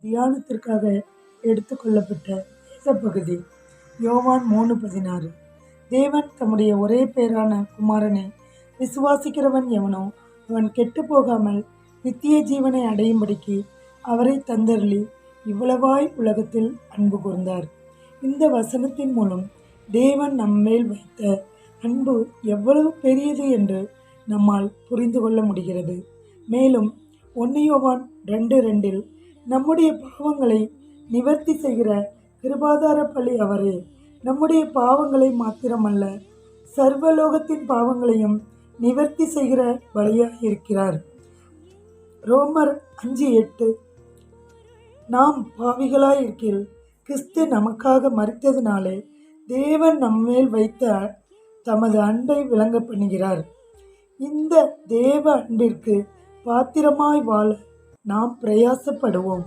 தியானத்திற்காக எடுத்துக்கொள்ளப்பட்ட வேத பகுதி யோவான் 3:16. தேவன் தம்முடைய ஒரே பேரான குமாரனை விசுவாசிக்கிறவன் எவனோ அவன் கெட்டு போகாமல் நித்திய ஜீவனை அடையும்படிக்கு அவரை தந்தருளி இவ்வளவாய் உலகத்தில் அன்பு கூர்ந்தார். இந்த வசனத்தின் மூலம் தேவன் நம்மேல் வைத்த அன்பு எவ்வளவு பெரியது என்று நம்மால் புரிந்து கொள்ள முடிகிறது. மேலும் 1 யோவான் 2:2 நம்முடைய பாவங்களை நிவர்த்தி செய்கிற கிருபாதார பலி அவரே, நம்முடைய பாவங்களை மாத்திரமல்ல சர்வலோகத்தின் பாவங்களையும் நிவர்த்தி செய்கிற பலியாய் இருக்கிறார். ரோமர் 5:8 நாம் பாவிகளாய் இருக்கையில் கிறிஸ்து நமக்காக மரித்ததினாலே தேவன் நம்மேல் வைத்த தமது அன்பை விளங்க பண்ணுகிறார். இந்த தேவ அன்பிற்கு பாத்திரமாய் வாழ நாம் பிரயாசப்படுவோம்.